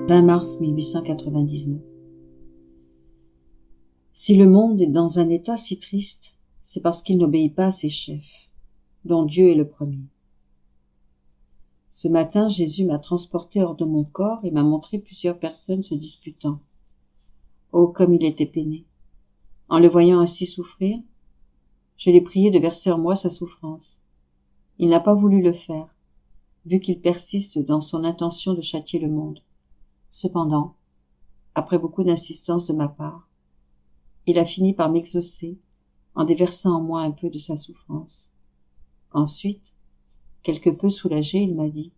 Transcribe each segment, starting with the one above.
20 mars 1899. Si le monde est dans un état si triste, c'est parce qu'il n'obéit pas à ses chefs, dont Dieu est le premier. Ce matin, Jésus m'a transporté hors de mon corps et m'a montré plusieurs personnes se disputant. Oh, comme il était peiné! En le voyant ainsi souffrir, je l'ai prié de verser en moi sa souffrance. Il n'a pas voulu le faire, vu qu'il persiste dans son intention de châtier le monde. Cependant, après beaucoup d'insistance de ma part, il a fini par m'exaucer en déversant en moi un peu de sa souffrance. Ensuite, quelque peu soulagé, il m'a dit: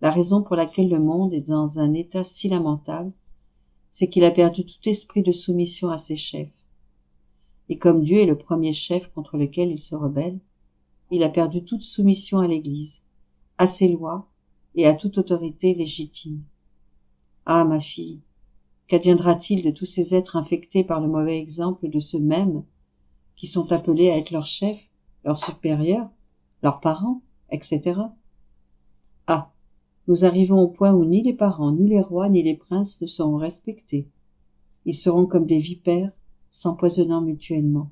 la raison pour laquelle le monde est dans un état si lamentable, c'est qu'il a perdu tout esprit de soumission à ses chefs. Et comme Dieu est le premier chef contre lequel il se rebelle, il a perdu toute soumission à l'Église, à ses lois et à toute autorité légitime. Ah, ma fille, qu'adviendra-t-il de tous ces êtres infectés par le mauvais exemple de ceux mêmes qui sont appelés à être leurs chefs, leurs supérieurs, leurs parents, etc. Ah, nous arrivons au point où ni les parents, ni les rois, ni les princes ne seront respectés. Ils seront comme des vipères, s'empoisonnant mutuellement.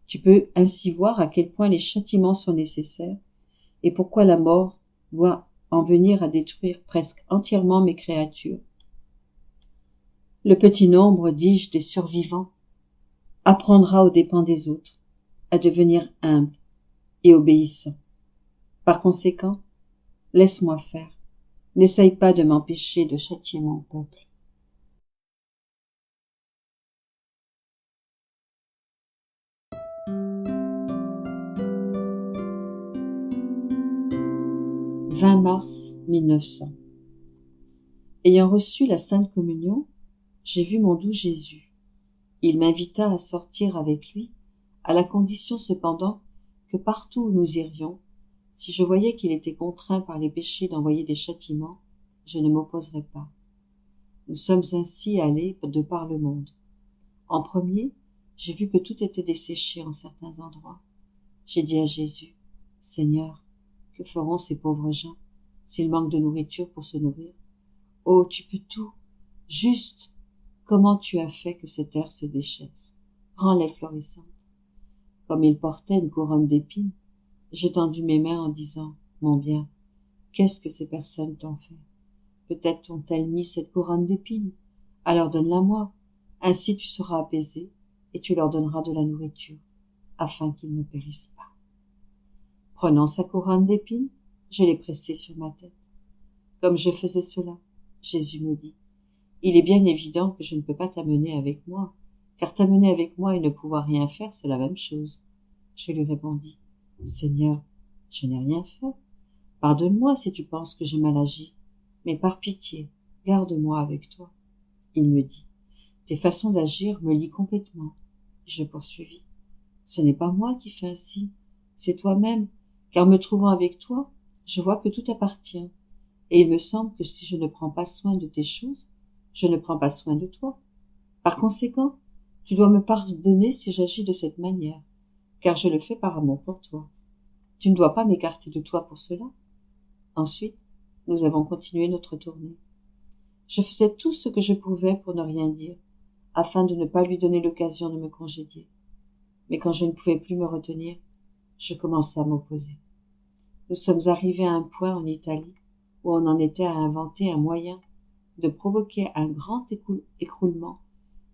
Tu peux ainsi voir à quel point les châtiments sont nécessaires et pourquoi la mort doit en venir à détruire presque entièrement mes créatures. Le petit nombre, dis-je, des survivants apprendra aux dépens des autres à devenir humble et obéissant. Par conséquent, laisse-moi faire. N'essaye pas de m'empêcher de châtier mon peuple. « 20 mars 1900. Ayant reçu la Sainte Communion, j'ai vu mon doux Jésus. Il m'invita à sortir avec lui, à la condition cependant que partout où nous irions, si je voyais qu'il était contraint par les péchés d'envoyer des châtiments, je ne m'opposerais pas. Nous sommes ainsi allés de par le monde. En premier, j'ai vu que tout était desséché en certains endroits. J'ai dit à Jésus: Seigneur, que feront ces pauvres gens s'ils manquent de nourriture pour se nourrir? Oh, tu peux tout. Juste, comment tu as fait que cette terre se déchaisse? Rends-les florissantes. Comme il portait une couronne d'épines, j'ai tendu mes mains en disant: Mon bien, qu'est-ce que ces personnes t'ont fait? Peut-être t'ont-elles mis cette couronne d'épines? Alors donne-la-moi. Ainsi tu seras apaisé et tu leur donneras de la nourriture, afin qu'ils ne périssent pas. Prenant sa couronne d'épines, je l'ai pressée sur ma tête. Comme je faisais cela, Jésus me dit: Il est bien évident que je ne peux pas t'amener avec moi, car t'amener avec moi et ne pouvoir rien faire, c'est la même chose. Je lui répondis: Seigneur, je n'ai rien fait. Pardonne-moi si tu penses que j'ai mal agi, mais par pitié, garde-moi avec toi. Il me dit: Tes façons d'agir me lient complètement. Je poursuivis: Ce n'est pas moi qui fais ainsi, c'est toi-même, car me trouvant avec toi, je vois que tout t'appartient, et il me semble que si je ne prends pas soin de tes choses, je ne prends pas soin de toi. Par conséquent, tu dois me pardonner si j'agis de cette manière, car je le fais par amour pour toi. Tu ne dois pas m'écarter de toi pour cela. Ensuite, nous avons continué notre tournée. Je faisais tout ce que je pouvais pour ne rien dire, afin de ne pas lui donner l'occasion de me congédier. Mais quand je ne pouvais plus me retenir, je commençais à m'opposer. Nous sommes arrivés à un point en Italie où on en était à inventer un moyen de provoquer un grand écroulement,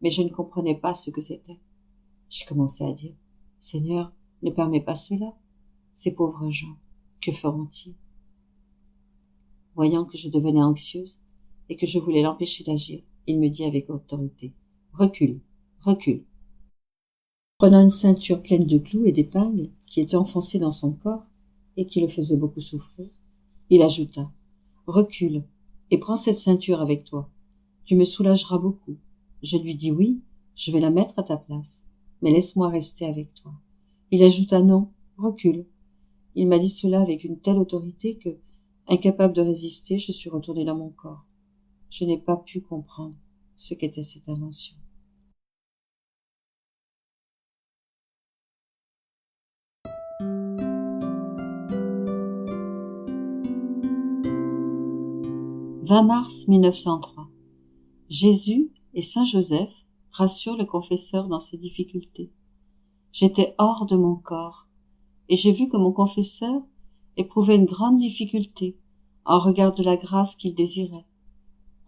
mais je ne comprenais pas ce que c'était. J'ai commencé à dire: Seigneur, ne permets pas cela. Ces pauvres gens, que feront-ils? Voyant que je devenais anxieuse et que je voulais l'empêcher d'agir, il me dit avec autorité: Recule, recule. Prenant une ceinture pleine de clous et d'épingles qui était enfoncée dans son corps et qui le faisait beaucoup souffrir, il ajouta: Recule et prends cette ceinture avec toi. Tu me soulageras beaucoup. Je lui dis: Oui, je vais la mettre à ta place, mais laisse-moi rester avec toi. Il ajouta: Non, recule. Il m'a dit cela avec une telle autorité que, incapable de résister, je suis retournée dans mon corps. Je n'ai pas pu comprendre ce qu'était cette invention. « 20 mars 1903. Jésus et Saint Joseph rassurent le confesseur dans ses difficultés. J'étais hors de mon corps, et j'ai vu que mon confesseur éprouvait une grande difficulté en regard de la grâce qu'il désirait.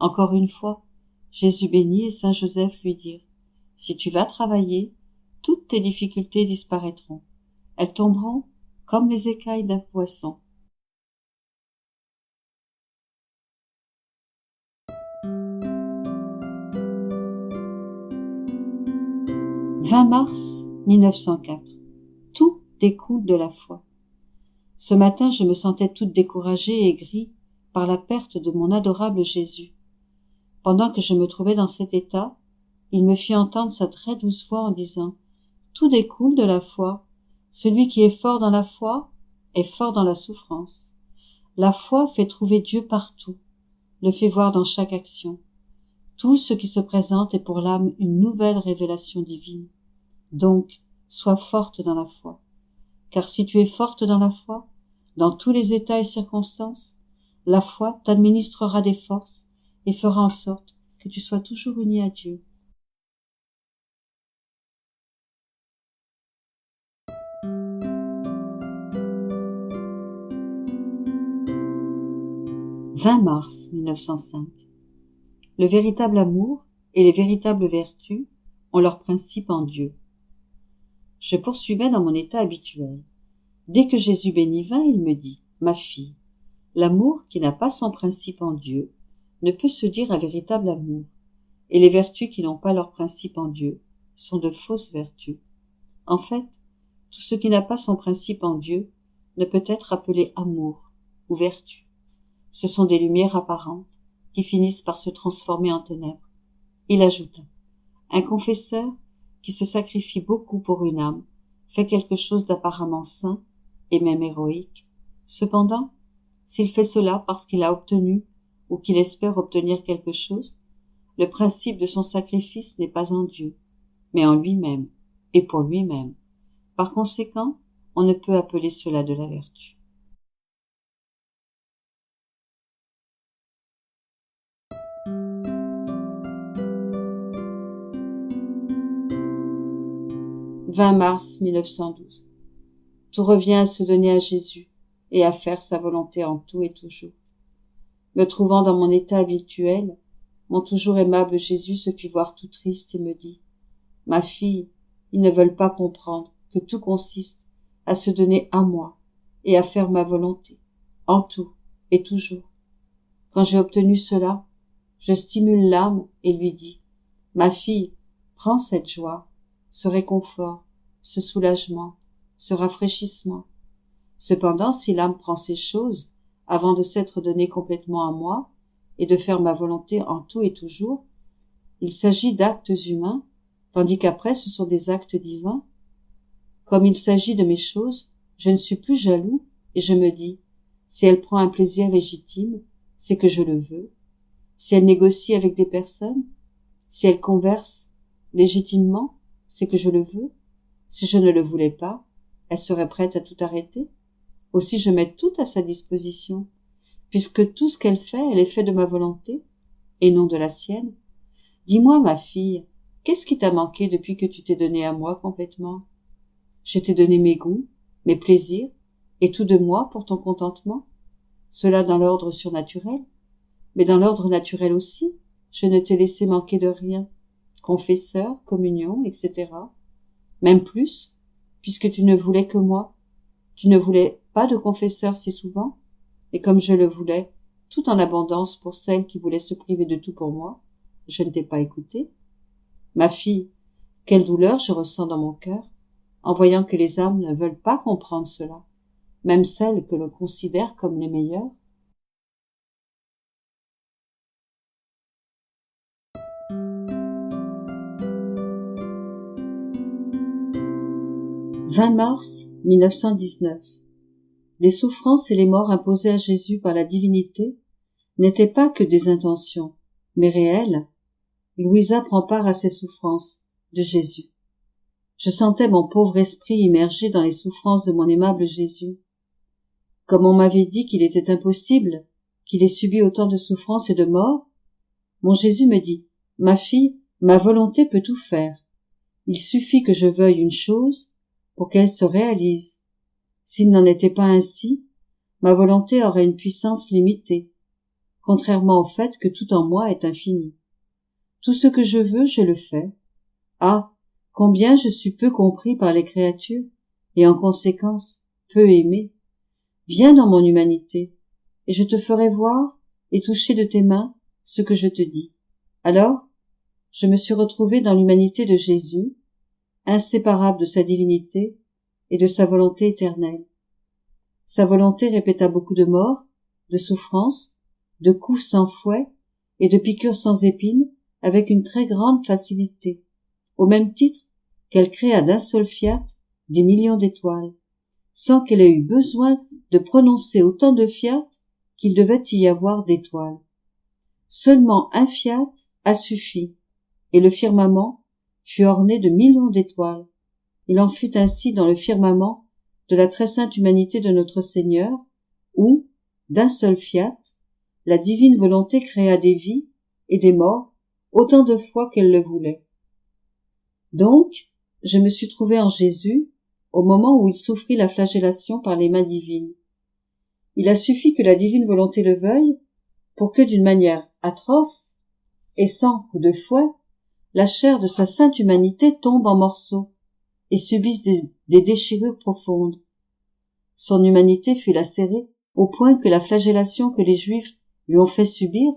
Encore une fois, Jésus bénit et Saint Joseph lui dirent: si tu vas travailler, toutes tes difficultés disparaîtront. Elles tomberont comme les écailles d'un poisson. « 20 mars 1904. Tout découle de la foi. Ce matin, je me sentais toute découragée et aigrie par la perte de mon adorable Jésus. Pendant que je me trouvais dans cet état, il me fit entendre sa très douce voix en disant: tout découle de la foi. Celui qui est fort dans la foi est fort dans la souffrance. La foi fait trouver Dieu partout, le fait voir dans chaque action. Tout ce qui se présente est pour l'âme une nouvelle révélation divine. Donc, sois forte dans la foi. Car si tu es forte dans la foi, dans tous les états et circonstances, la foi t'administrera des forces et fera en sorte que tu sois toujours uni à Dieu. « 20 mars 1905. Le véritable amour et les véritables vertus ont leur principe en Dieu. Je poursuivais dans mon état habituel. Dès que Jésus béni vint, il me dit: ma fille, l'amour qui n'a pas son principe en Dieu ne peut se dire un véritable amour, et les vertus qui n'ont pas leur principe en Dieu sont de fausses vertus. En fait, tout ce qui n'a pas son principe en Dieu ne peut être appelé amour ou vertu. Ce sont des lumières apparentes qui finissent par se transformer en ténèbres. Il ajouta: un confesseur qui se sacrifie beaucoup pour une âme fait quelque chose d'apparemment saint et même héroïque. Cependant, s'il fait cela parce qu'il a obtenu ou qu'il espère obtenir quelque chose, le principe de son sacrifice n'est pas en Dieu, mais en lui-même et pour lui-même. Par conséquent, on ne peut appeler cela de la vertu. « 20 mars 1912. Tout revient à se donner à Jésus et à faire sa volonté en tout et toujours. Me trouvant dans mon état habituel, mon toujours aimable Jésus se fit voir tout triste et me dit: ma fille, ils ne veulent pas comprendre que tout consiste à se donner à moi et à faire ma volonté, en tout et toujours. Quand j'ai obtenu cela, je stimule l'âme et lui dis: ma fille, prends cette joie, ce réconfort, ce soulagement, ce rafraîchissement. Cependant, si l'âme prend ces choses avant de s'être donnée complètement à moi et de faire ma volonté en tout et toujours, il s'agit d'actes humains, tandis qu'après ce sont des actes divins. Comme il s'agit de mes choses, je ne suis plus jaloux et je me dis: si elle prend un plaisir légitime, c'est que je le veux. Si elle négocie avec des personnes, si elle converse légitimement, c'est que je le veux. Si je ne le voulais pas, elle serait prête à tout arrêter. Aussi je mets tout à sa disposition, puisque tout ce qu'elle fait, elle est fait de ma volonté, et non de la sienne. Dis-moi, ma fille, qu'est-ce qui t'a manqué depuis que tu t'es donnée à moi complètement? Je t'ai donné mes goûts, mes plaisirs, et tout de moi pour ton contentement. Cela dans l'ordre surnaturel, mais dans l'ordre naturel aussi, je ne t'ai laissé manquer de rien. Confesseur, communion, etc. Même plus, puisque tu ne voulais que moi. Tu ne voulais pas de confesseur si souvent, et comme je le voulais, tout en abondance pour celle qui voulait se priver de tout pour moi, je ne t'ai pas écoutée. Ma fille, quelle douleur je ressens dans mon cœur, en voyant que les âmes ne veulent pas comprendre cela, même celles que l'on considère comme les meilleures. « 20 mars 1919. Les souffrances et les morts imposées à Jésus par la divinité n'étaient pas que des intentions, mais réelles. Louisa prend part à ces souffrances de Jésus. Je sentais mon pauvre esprit immergé dans les souffrances de mon aimable Jésus. Comme on m'avait dit qu'il était impossible qu'il ait subi autant de souffrances et de morts, mon Jésus me dit, « Ma fille, ma volonté peut tout faire. Il suffit que je veuille une chose pour qu'elle se réalise. S'il n'en était pas ainsi, ma volonté aurait une puissance limitée, contrairement au fait que tout en moi est infini. Tout ce que je veux, je le fais. Ah, combien je suis peu compris par les créatures, et en conséquence, peu aimé. Viens dans mon humanité, et je te ferai voir et toucher de tes mains ce que je te dis. » Alors, je me suis retrouvée dans l'humanité de Jésus, inséparable de sa divinité et de sa volonté éternelle. Sa volonté répéta beaucoup de morts, de souffrances, de coups sans fouet et de piqûres sans épines avec une très grande facilité, au même titre qu'elle créa d'un seul fiat des millions d'étoiles, sans qu'elle ait eu besoin de prononcer autant de fiat qu'il devait y avoir d'étoiles. Seulement un fiat a suffi, et le firmament fut orné de millions d'étoiles. Il en fut ainsi dans le firmament de la très sainte humanité de notre Seigneur, où, d'un seul fiat, la divine volonté créa des vies et des morts autant de fois qu'elle le voulait. Donc, je me suis trouvée en Jésus au moment où il souffrit la flagellation par les mains divines. Il a suffi que la divine volonté le veuille pour que d'une manière atroce et sans coup de fouet, la chair de sa sainte humanité tombe en morceaux et subisse des déchirures profondes. Son humanité fut lacérée au point que la flagellation que les Juifs lui ont fait subir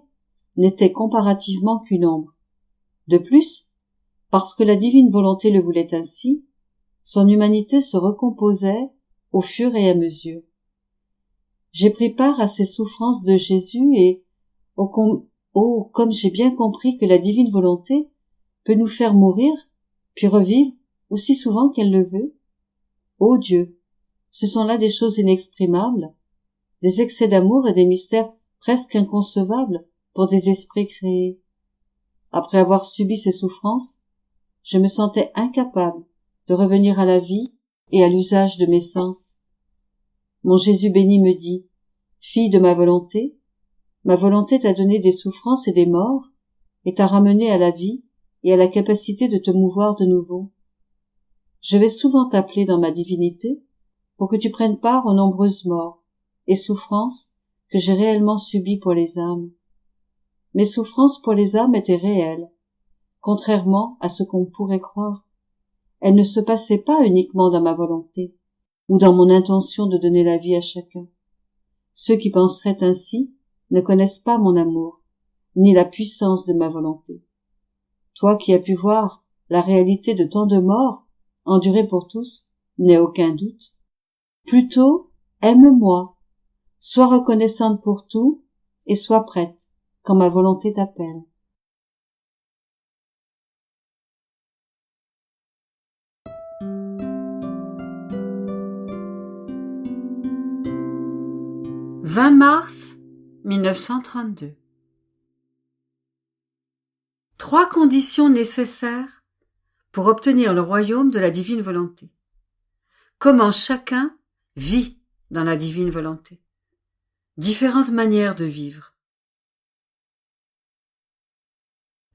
n'était comparativement qu'une ombre. De plus, parce que la divine volonté le voulait ainsi, son humanité se recomposait au fur et à mesure. J'ai pris part à ces souffrances de Jésus et, comme j'ai bien compris que la divine volonté peut nous faire mourir, puis revivre aussi souvent qu'elle le veut. Ô Dieu, ce sont là des choses inexprimables, des excès d'amour et des mystères presque inconcevables pour des esprits créés. Après avoir subi ces souffrances, je me sentais incapable de revenir à la vie et à l'usage de mes sens. Mon Jésus béni me dit, « Fille de ma volonté t'a donné des souffrances et des morts, et t'a ramené à la vie et à la capacité de te mouvoir de nouveau. Je vais souvent t'appeler dans ma divinité pour que tu prennes part aux nombreuses morts et souffrances que j'ai réellement subies pour les âmes. Mes souffrances pour les âmes étaient réelles, contrairement à ce qu'on pourrait croire. Elles ne se passaient pas uniquement dans ma volonté ou dans mon intention de donner la vie à chacun. Ceux qui penseraient ainsi ne connaissent pas mon amour, ni la puissance de ma volonté. Toi qui as pu voir la réalité de tant de morts endurées pour tous, n'aie aucun doute. Plutôt, aime-moi, sois reconnaissante pour tout et sois prête quand ma volonté t'appelle. « 20 mars 1932 » 3 conditions nécessaires pour obtenir le royaume de la divine volonté. Comment chacun vit dans la divine volonté. Différentes manières de vivre.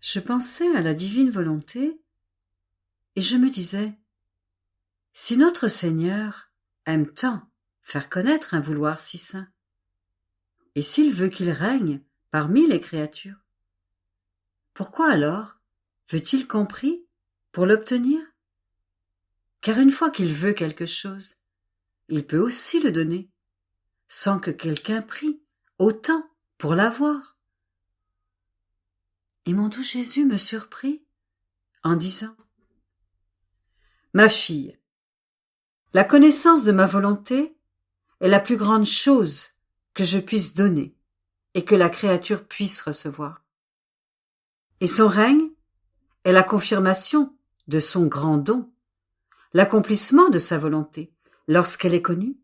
Je pensais à la divine volonté et je me disais, si notre Seigneur aime tant faire connaître un vouloir si saint, et s'il veut qu'il règne parmi les créatures, pourquoi alors veut-il qu'on prie pour l'obtenir? Car une fois qu'il veut quelque chose, il peut aussi le donner, sans que quelqu'un prie autant pour l'avoir. Et mon doux Jésus me surprit en disant, « Ma fille, la connaissance de ma volonté est la plus grande chose que je puisse donner et que la créature puisse recevoir. Et son règne est la confirmation de son grand don, l'accomplissement de sa volonté lorsqu'elle est connue.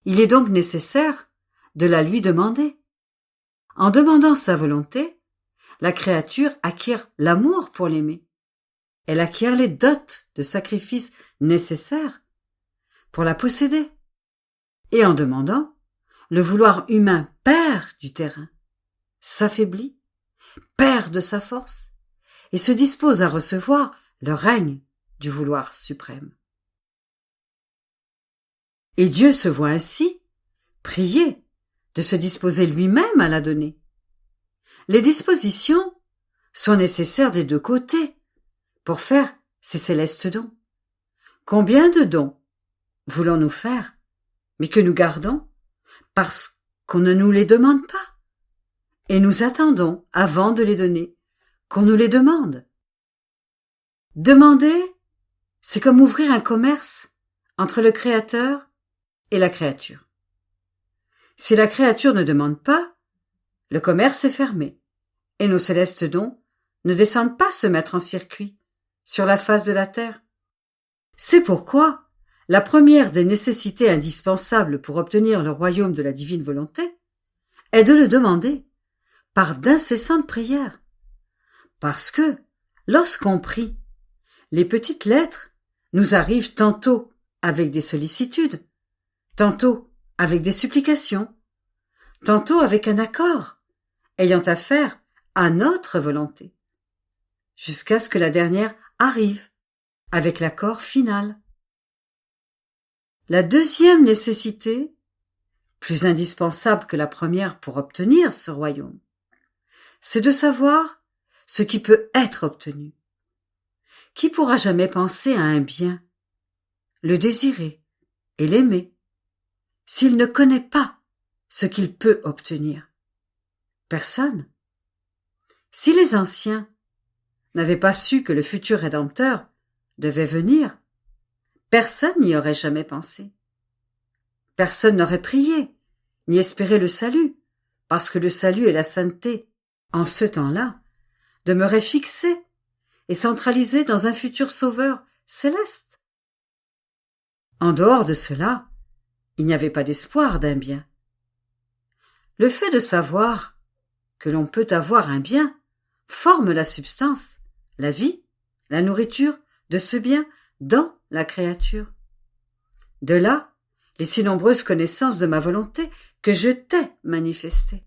Il est donc nécessaire de la lui demander. En demandant sa volonté, la créature acquiert l'amour pour l'aimer. Elle acquiert les dots de sacrifice nécessaires pour la posséder. Et en demandant, le vouloir humain perd du terrain, s'affaiblit, perd de sa force et se dispose à recevoir le règne du vouloir suprême. Et Dieu se voit ainsi prier de se disposer lui-même à la donner. Les dispositions sont nécessaires des deux côtés pour faire ces célestes dons. Combien de dons voulons-nous faire, mais que nous gardons parce qu'on ne nous les demande pas, et nous attendons, avant de les donner, qu'on nous les demande. Demander, c'est comme ouvrir un commerce entre le Créateur et la créature. Si la créature ne demande pas, le commerce est fermé, et nos célestes dons ne descendent pas se mettre en circuit sur la face de la terre. C'est pourquoi la première des nécessités indispensables pour obtenir le royaume de la divine volonté est de le demander par d'incessantes prières. Parce que, lorsqu'on prie, les petites lettres nous arrivent tantôt avec des sollicitudes, tantôt avec des supplications, tantôt avec un accord, ayant affaire à notre volonté, jusqu'à ce que la dernière arrive avec l'accord final. La deuxième nécessité, plus indispensable que la première pour obtenir ce royaume, c'est de savoir ce qui peut être obtenu. Qui pourra jamais penser à un bien, le désirer et l'aimer, s'il ne connaît pas ce qu'il peut obtenir? Personne. Si les anciens n'avaient pas su que le futur Rédempteur devait venir, personne n'y aurait jamais pensé. Personne n'aurait prié, ni espéré le salut, parce que le salut et la sainteté, en ce temps-là, demeuraient fixés et centralisés dans un futur sauveur céleste. En dehors de cela, il n'y avait pas d'espoir d'un bien. Le fait de savoir que l'on peut avoir un bien forme la substance, la vie, la nourriture de ce bien dans la créature. De là, les si nombreuses connaissances de ma volonté que je t'ai manifestées,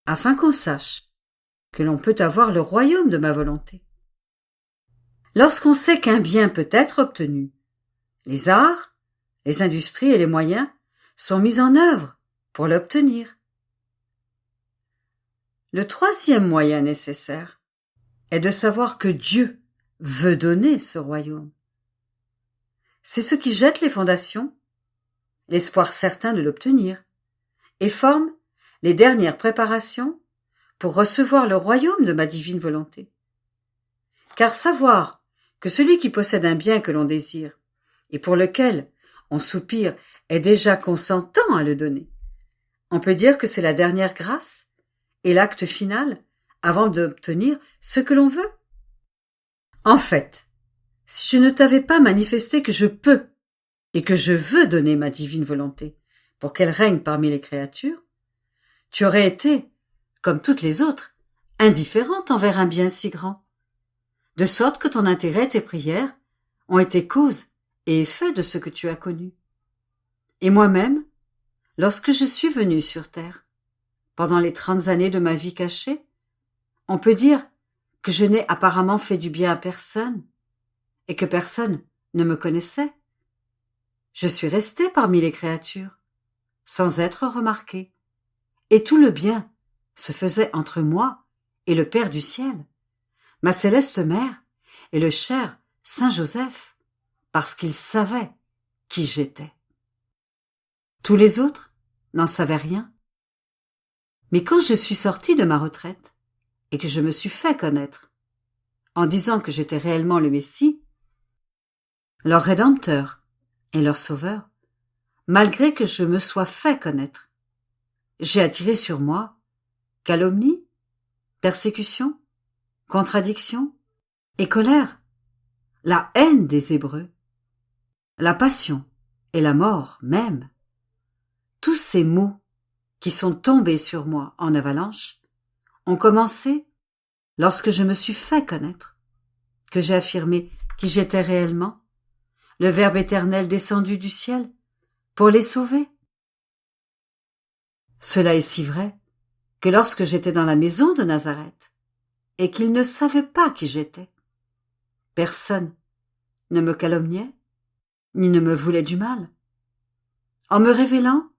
afin qu'on sache que l'on peut avoir le royaume de ma volonté. Lorsqu'on sait qu'un bien peut être obtenu, les arts, les industries et les moyens sont mis en œuvre pour l'obtenir. Le troisième moyen nécessaire est de savoir que Dieu veut donner ce royaume. C'est ce qui jette les fondations, l'espoir certain de l'obtenir, et forme les dernières préparations pour recevoir le royaume de ma divine volonté. Car savoir que celui qui possède un bien que l'on désire, et pour lequel on soupire, est déjà consentant à le donner, on peut dire que c'est la dernière grâce et l'acte final avant d'obtenir ce que l'on veut. En fait, si je ne t'avais pas manifesté que je peux et que je veux donner ma divine volonté pour qu'elle règne parmi les créatures, tu aurais été, comme toutes les autres, indifférente envers un bien si grand, de sorte que ton intérêt et tes prières ont été cause et effet de ce que tu as connu. Et moi-même, lorsque je suis venue sur terre, pendant les 30 années de ma vie cachée, on peut dire que je n'ai apparemment fait du bien à personne et que personne ne me connaissait. Je suis restée parmi les créatures, sans être remarquée, et tout le bien se faisait entre moi et le Père du ciel, ma céleste mère et le cher Saint Joseph, parce qu'ils savaient qui j'étais. Tous les autres n'en savaient rien. Mais quand je suis sortie de ma retraite et que je me suis fait connaître, en disant que j'étais réellement le Messie, leur Rédempteur et leur Sauveur, malgré que je me sois fait connaître, j'ai attiré sur moi calomnie, persécution, contradiction et colère, la haine des Hébreux, la passion et la mort même. Tous ces maux qui sont tombés sur moi en avalanche ont commencé lorsque je me suis fait connaître, que j'ai affirmé qui j'étais réellement, le Verbe éternel descendu du ciel pour les sauver. Cela est si vrai que lorsque j'étais dans la maison de Nazareth et qu'ils ne savaient pas qui j'étais, personne ne me calomniait ni ne me voulait du mal. En me révélant,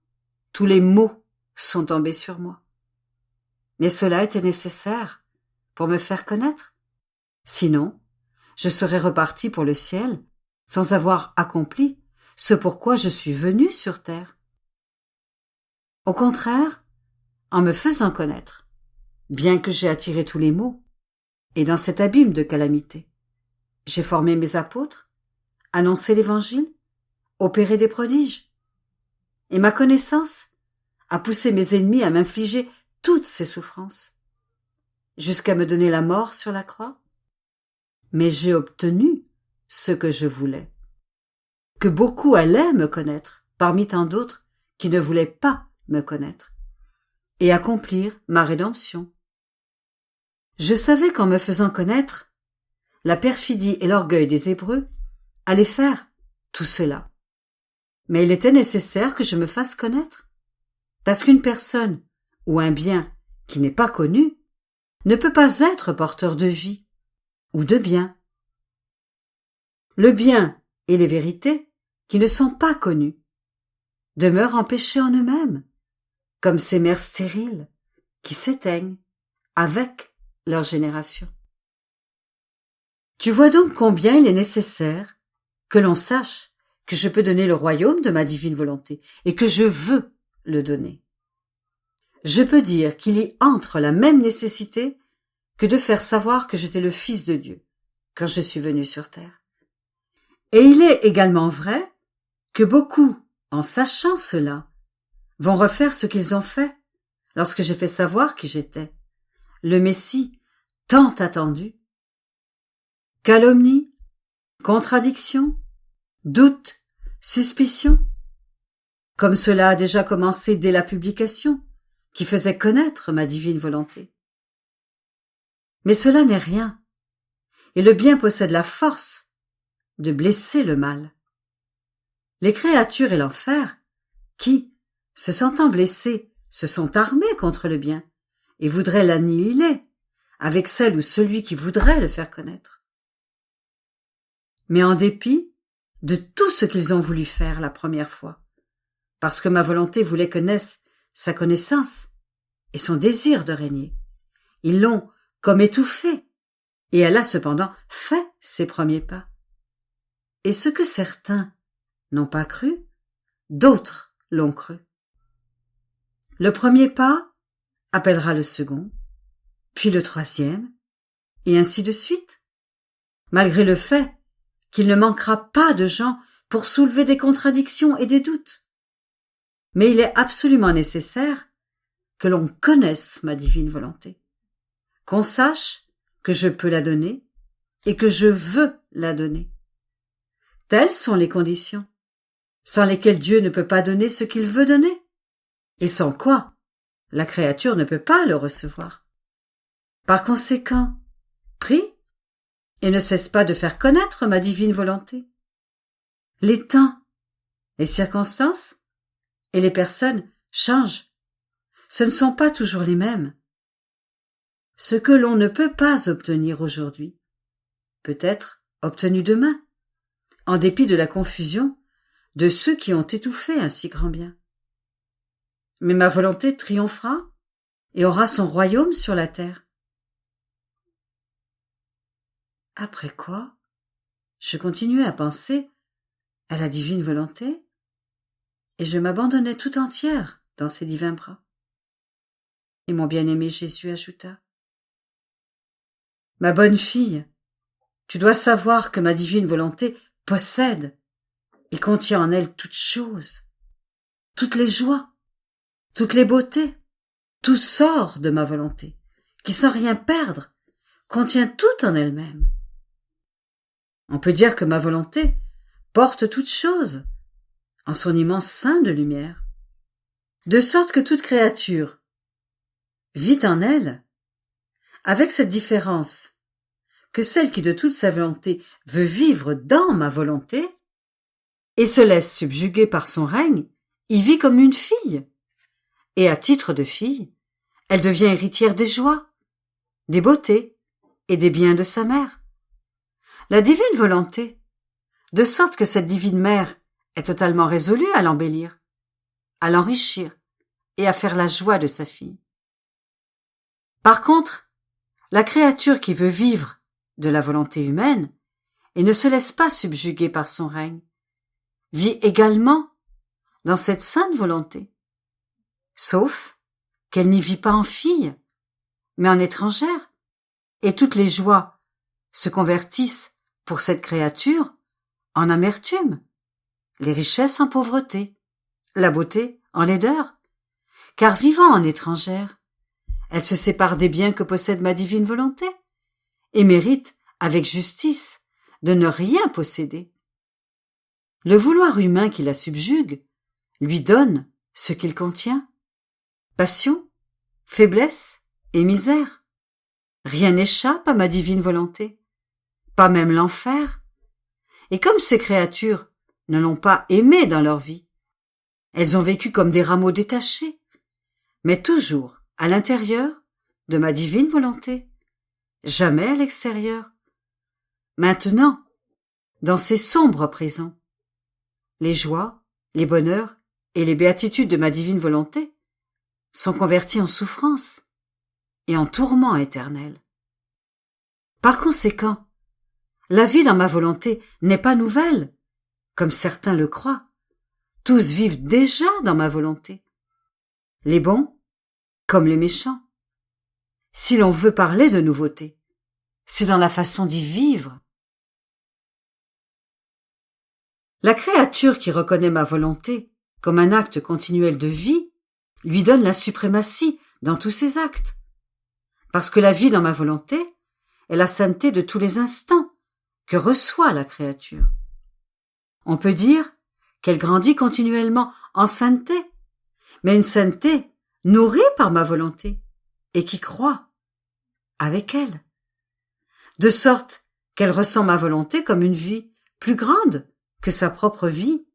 tous les maux sont tombés sur moi. Mais cela était nécessaire pour me faire connaître. Sinon, je serais reparti pour le ciel sans avoir accompli ce pourquoi je suis venu sur terre. Au contraire, en me faisant connaître, bien que j'ai attiré tous les maux, et dans cet abîme de calamité, j'ai formé mes apôtres, annoncé l'évangile, opéré des prodiges, et ma connaissance a poussé mes ennemis à m'infliger toutes ces souffrances, jusqu'à me donner la mort sur la croix. Mais j'ai obtenu ce que je voulais, que beaucoup allaient me connaître, parmi tant d'autres qui ne voulaient pas me connaître, et accomplir ma rédemption. Je savais qu'en me faisant connaître, la perfidie et l'orgueil des Hébreux allaient faire tout cela. Mais il était nécessaire que je me fasse connaître, parce qu'une personne ou un bien qui n'est pas connu ne peut pas être porteur de vie ou de bien. Le bien et les vérités qui ne sont pas connues demeurent empêchés en eux-mêmes, comme ces mers stériles qui s'éteignent avec leur génération. Tu vois donc combien il est nécessaire que l'on sache que je peux donner le royaume de ma divine volonté et que je veux le donner. Je peux dire qu'il y entre la même nécessité que de faire savoir que j'étais le Fils de Dieu quand je suis venu sur terre. Et il est également vrai que beaucoup, en sachant cela, vont refaire ce qu'ils ont fait lorsque j'ai fait savoir qui j'étais, le Messie tant attendu. Calomnie, contradiction, doute, suspicion, comme cela a déjà commencé dès la publication, qui faisait connaître ma divine volonté. Mais cela n'est rien, et le bien possède la force de blesser le mal. Les créatures et l'enfer, qui, se sentant blessés, se sont armés contre le bien, et voudraient l'annihiler, avec celle ou celui qui voudrait le faire connaître. Mais en dépit de tout ce qu'ils ont voulu faire la première fois, parce que ma volonté voulait que naisse sa connaissance et son désir de régner, ils l'ont comme étouffée, et elle a cependant fait ses premiers pas. Et ce que certains n'ont pas cru, d'autres l'ont cru. Le premier pas appellera le second, puis le troisième, et ainsi de suite, malgré le fait qu'il ne manquera pas de gens pour soulever des contradictions et des doutes. Mais il est absolument nécessaire que l'on connaisse ma divine volonté, qu'on sache que je peux la donner et que je veux la donner. Telles sont les conditions, sans lesquelles Dieu ne peut pas donner ce qu'il veut donner, et sans quoi la créature ne peut pas le recevoir. Par conséquent, prie et ne cesse pas de faire connaître ma divine volonté. Les temps, les circonstances et les personnes changent. Ce ne sont pas toujours les mêmes. Ce que l'on ne peut pas obtenir aujourd'hui peut être obtenu demain, en dépit de la confusion de ceux qui ont étouffé un si grand bien. Mais ma volonté triomphera et aura son royaume sur la terre. Après quoi, je continuais à penser à la divine volonté et je m'abandonnais tout entière dans ses divins bras. Et mon bien-aimé Jésus ajouta : « Ma bonne fille, tu dois savoir que ma divine volonté possède et contient en elle toutes choses, toutes les joies, toutes les beautés, tout sort de ma volonté, qui sans rien perdre, contient tout en elle-même. On peut dire que ma volonté porte toutes choses en son immense sein de lumière, de sorte que toute créature vit en elle, avec cette différence que celle qui de toute sa volonté veut vivre dans ma volonté et se laisse subjuguer par son règne, y vit comme une fille, et à titre de fille, elle devient héritière des joies, des beautés et des biens de sa mère. La divine volonté, de sorte que cette divine mère est totalement résolue à l'embellir, à l'enrichir et à faire la joie de sa fille. Par contre, la créature qui veut vivre de la volonté humaine et ne se laisse pas subjuguer par son règne, vit également dans cette sainte volonté, sauf qu'elle n'y vit pas en fille, mais en étrangère, et toutes les joies se convertissent pour cette créature en amertume, les richesses en pauvreté, la beauté en laideur, car vivant en étrangère, elle se sépare des biens que possède ma divine volonté, et mérite, avec justice, de ne rien posséder. Le vouloir humain qui la subjugue lui donne ce qu'il contient, passion, faiblesse et misère. Rien n'échappe à ma divine volonté, pas même l'enfer. Et comme ces créatures ne l'ont pas aimé dans leur vie, elles ont vécu comme des rameaux détachés, mais toujours à l'intérieur de ma divine volonté, jamais à l'extérieur. Maintenant, dans ces sombres présents, les joies, les bonheurs et les béatitudes de ma divine volonté sont convertis en souffrance et en tourment éternel. Par conséquent, la vie dans ma volonté n'est pas nouvelle, comme certains le croient. Tous vivent déjà dans ma volonté, les bons comme les méchants. Si l'on veut parler de nouveauté, c'est dans la façon d'y vivre. La créature qui reconnaît ma volonté comme un acte continuel de vie lui donne la suprématie dans tous ses actes, parce que la vie dans ma volonté est la sainteté de tous les instants que reçoit la créature. On peut dire qu'elle grandit continuellement en sainteté, mais une sainteté nourrie par ma volonté et qui croît avec elle, de sorte qu'elle ressent ma volonté comme une vie plus grande que sa propre vie.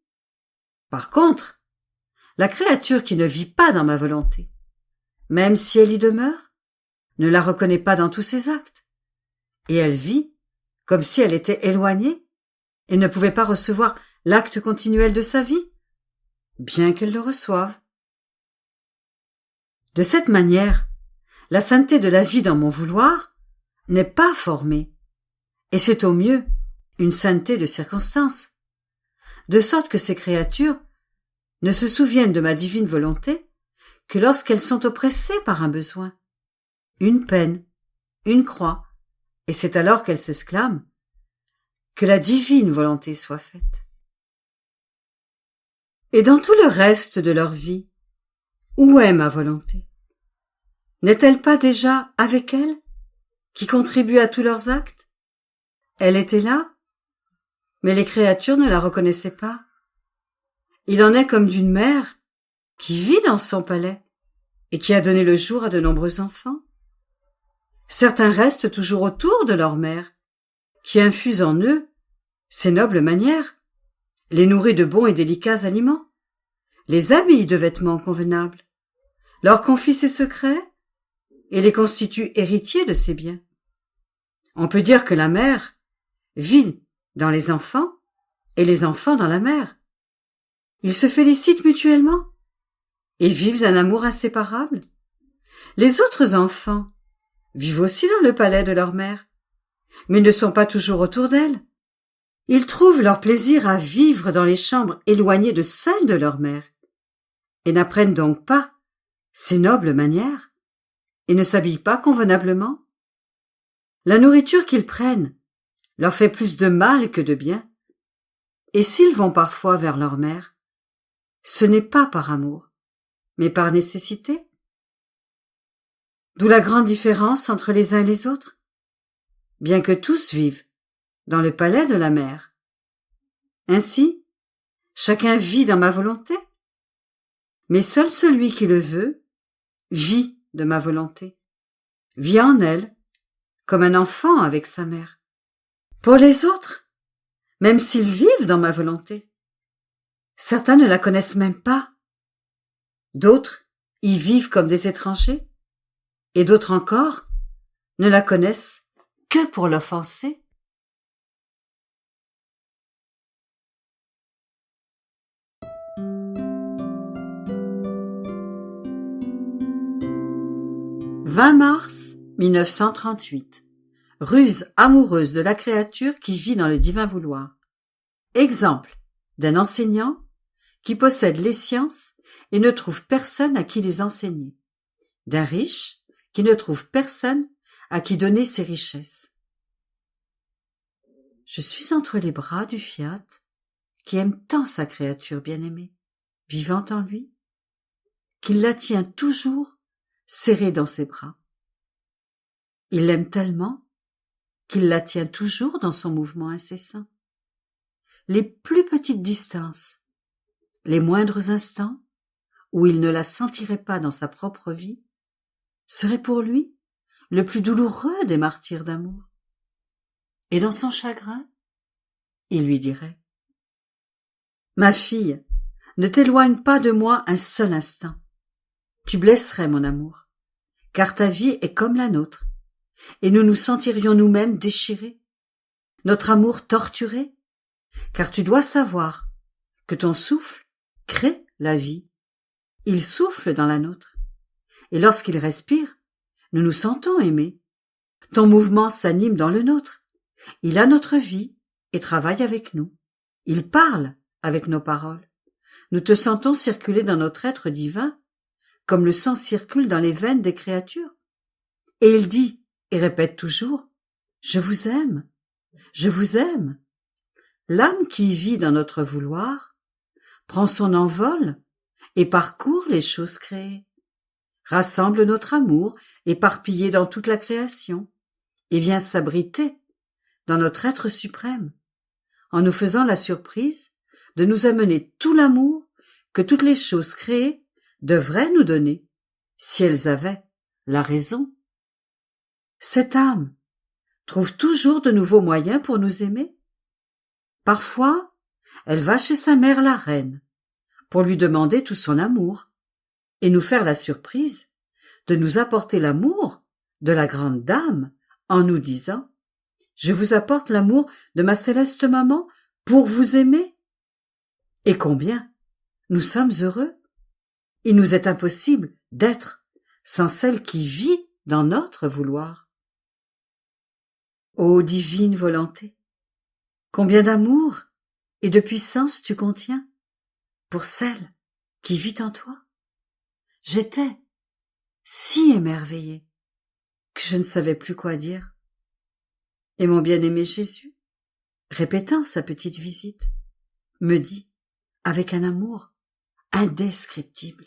Par contre, la créature qui ne vit pas dans ma volonté, même si elle y demeure, ne la reconnaît pas dans tous ses actes, et elle vit comme si elle était éloignée et ne pouvait pas recevoir l'acte continuel de sa vie, bien qu'elle le reçoive. De cette manière, la sainteté de la vie dans mon vouloir n'est pas formée, et c'est au mieux une sainteté de circonstance, de sorte que ces créatures ne se souviennent de ma divine volonté que lorsqu'elles sont oppressées par un besoin, une peine, une croix, et c'est alors qu'elles s'exclament que la divine volonté soit faite. Et dans tout le reste de leur vie, où est ma volonté? N'est-elle pas déjà avec elles, qui contribue à tous leurs actes? Elle était là, mais les créatures ne la reconnaissaient pas. Il en est comme d'une mère qui vit dans son palais et qui a donné le jour à de nombreux enfants. Certains restent toujours autour de leur mère, qui infuse en eux ses nobles manières, les nourrit de bons et délicats aliments, les habille de vêtements convenables, leur confie ses secrets et les constitue héritiers de ses biens. On peut dire que la mère vit dans les enfants et les enfants dans la mère. Ils se félicitent mutuellement et vivent un amour inséparable. Les autres enfants vivent aussi dans le palais de leur mère, mais ne sont pas toujours autour d'elle. Ils trouvent leur plaisir à vivre dans les chambres éloignées de celles de leur mère, et n'apprennent donc pas ces nobles manières, et ne s'habillent pas convenablement. La nourriture qu'ils prennent leur fait plus de mal que de bien, et s'ils vont parfois vers leur mère, ce n'est pas par amour, mais par nécessité. D'où la grande différence entre les uns et les autres, bien que tous vivent dans le palais de la mère. Ainsi, chacun vit dans ma volonté, mais seul celui qui le veut vit de ma volonté, vit en elle, comme un enfant avec sa mère. Pour les autres, même s'ils vivent dans ma volonté, certains ne la connaissent même pas. D'autres y vivent comme des étrangers, et d'autres encore ne la connaissent que pour l'offenser. « 20 mars 1938. Ruse amoureuse de la créature qui vit dans le divin vouloir. Exemple d'un enseignant qui possède les sciences et ne trouve personne à qui les enseigner. D'un riche qui ne trouve personne à qui donner ses richesses. Je suis entre les bras du Fiat qui aime tant sa créature bien-aimée, vivant en lui, qu'il la tient toujours serrée dans ses bras. Il l'aime tellement qu'il la tient toujours dans son mouvement incessant. Les plus petites distances, les moindres instants où il ne la sentirait pas dans sa propre vie, seraient pour lui le plus douloureux des martyrs d'amour. Et dans son chagrin, il lui dirait : « Ma fille, ne t'éloigne pas de moi un seul instant. Tu blesserais mon amour, car ta vie est comme la nôtre, et nous nous sentirions nous-mêmes déchirés, notre amour torturé, car tu dois savoir que ton souffle crée la vie. Il souffle dans la nôtre, et lorsqu'il respire, nous nous sentons aimés. Ton mouvement s'anime dans le nôtre. Il a notre vie et travaille avec nous. Il parle avec nos paroles. Nous te sentons circuler dans notre être divin, comme le sang circule dans les veines des créatures. Et il dit et répète toujours : je vous aime, je vous aime. L'âme qui vit dans notre vouloir prend son envol et parcourt les choses créées, rassemble notre amour éparpillé dans toute la création et vient s'abriter dans notre être suprême, en nous faisant la surprise de nous amener tout l'amour que toutes les choses créées devraient nous donner, si elles avaient la raison. Cette âme trouve toujours de nouveaux moyens pour nous aimer. Parfois, elle va chez sa mère la reine pour lui demander tout son amour et nous faire la surprise de nous apporter l'amour de la grande dame en nous disant : je vous apporte l'amour de ma céleste maman pour vous aimer. Et combien nous sommes heureux. Il nous est impossible d'être sans celle qui vit dans notre vouloir. Ô divine volonté, combien d'amour et de puissance tu contiens pour celle qui vit en toi. J'étais si émerveillée que je ne savais plus quoi dire. Et mon bien-aimé Jésus, répétant sa petite visite, me dit, avec un amour indescriptible :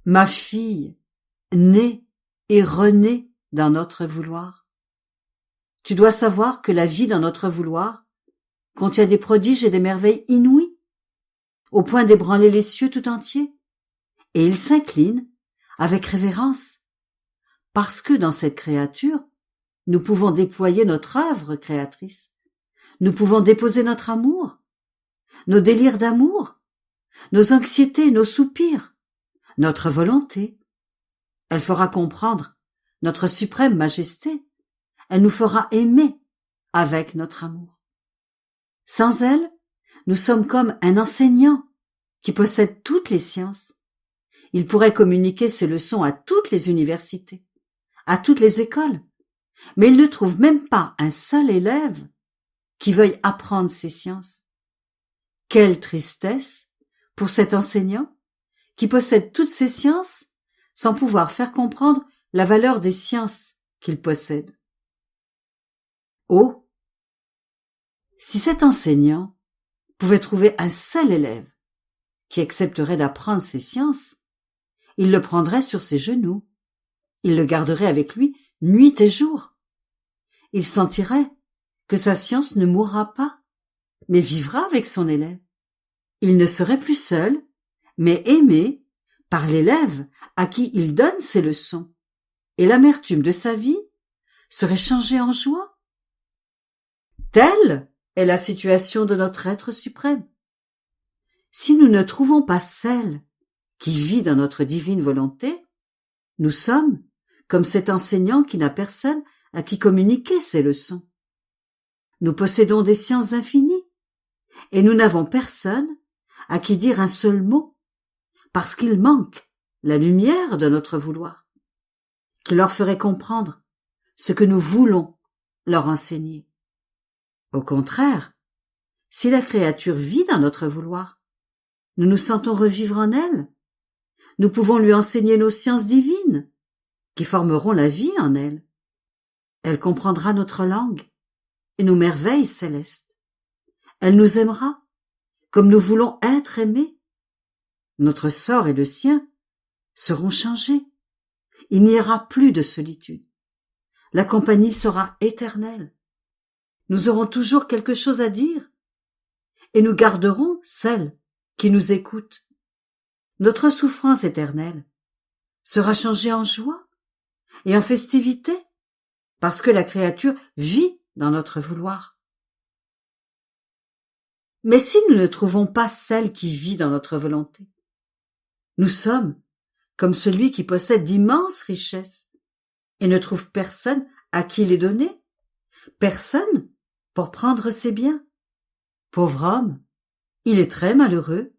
ma fille, née et renée dans notre vouloir. Tu dois savoir que la vie dans notre vouloir contient des prodiges et des merveilles inouïes, au point d'ébranler les cieux tout entiers, et il s'incline avec révérence, parce que dans cette créature, nous pouvons déployer notre œuvre créatrice, nous pouvons déposer notre amour, nos délires d'amour, nos anxiétés, nos soupirs, notre volonté. Elle fera comprendre notre suprême majesté, elle nous fera aimer avec notre amour. Sans elle, nous sommes comme un enseignant qui possède toutes les sciences. Il pourrait communiquer ses leçons à toutes les universités, à toutes les écoles, mais il ne trouve même pas un seul élève qui veuille apprendre ces sciences. Quelle tristesse pour cet enseignant qui possède toutes ces sciences sans pouvoir faire comprendre la valeur des sciences qu'il possède. Oh, si cet enseignant pouvait trouver un seul élève qui accepterait d'apprendre ces sciences, il le prendrait sur ses genoux, il le garderait avec lui nuit et jour. Il sentirait que sa science ne mourra pas, mais vivra avec son élève. Il ne serait plus seul, mais aimé par l'élève à qui il donne ses leçons, et l'amertume de sa vie serait changée en joie. Telle est la situation de notre être suprême. Si nous ne trouvons pas celle qui vit dans notre divine volonté, nous sommes comme cet enseignant qui n'a personne à qui communiquer ses leçons. Nous possédons des sciences infinies, et nous n'avons personne à qui dire un seul mot, parce qu'il manque la lumière de notre vouloir, qui leur ferait comprendre ce que nous voulons leur enseigner. Au contraire, si la créature vit dans notre vouloir, nous nous sentons revivre en elle. Nous pouvons lui enseigner nos sciences divines, qui formeront la vie en elle. Elle comprendra notre langue et nos merveilles célestes. Elle nous aimera, comme nous voulons être aimés. Notre sort et le sien seront changés. Il n'y aura plus de solitude. La compagnie sera éternelle. Nous aurons toujours quelque chose à dire, et nous garderons celle qui nous écoute. Notre souffrance éternelle sera changée en joie et en festivité, parce que la créature vit dans notre vouloir. Mais si nous ne trouvons pas celle qui vit dans notre volonté, nous sommes comme celui qui possède d'immenses richesses et ne trouve personne à qui les donner, personne pour prendre ses biens. Pauvre homme, il est très malheureux,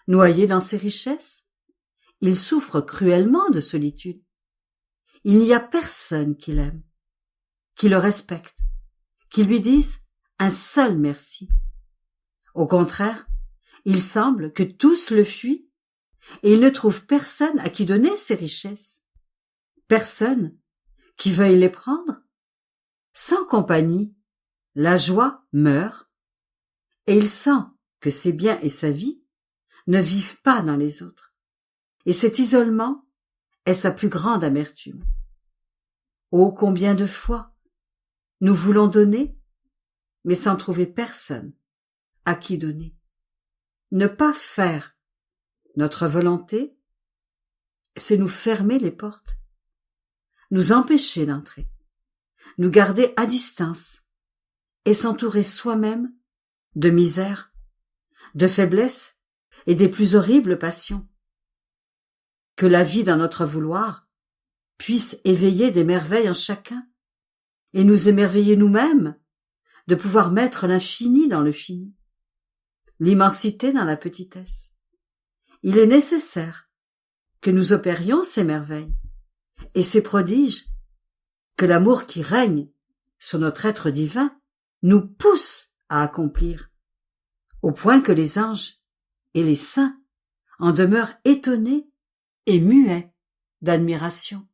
noyé dans ses richesses. Il souffre cruellement de solitude. Il n'y a personne qui l'aime, qui le respecte, qui lui dise un seul merci. Au contraire, il semble que tous le fuient et il ne trouve personne à qui donner ses richesses. Personne qui veuille les prendre. Sans compagnie, la joie meurt et il sent que ses biens et sa vie ne vivent pas dans les autres. Et cet isolement est sa plus grande amertume. Oh, combien de fois nous voulons donner, mais sans trouver personne à qui donner. Ne pas faire notre volonté, c'est nous fermer les portes, nous empêcher d'entrer, nous garder à distance et s'entourer soi-même de misère, de faiblesse et des plus horribles passions. Que la vie dans notre vouloir puisse éveiller des merveilles en chacun et nous émerveiller nous-mêmes de pouvoir mettre l'infini dans le fini, l'immensité dans la petitesse. Il est nécessaire que nous opérions ces merveilles et ces prodiges, que l'amour qui règne sur notre être divin nous pousse à accomplir, au point que les anges et les saints en demeurent étonnés et muets d'admiration.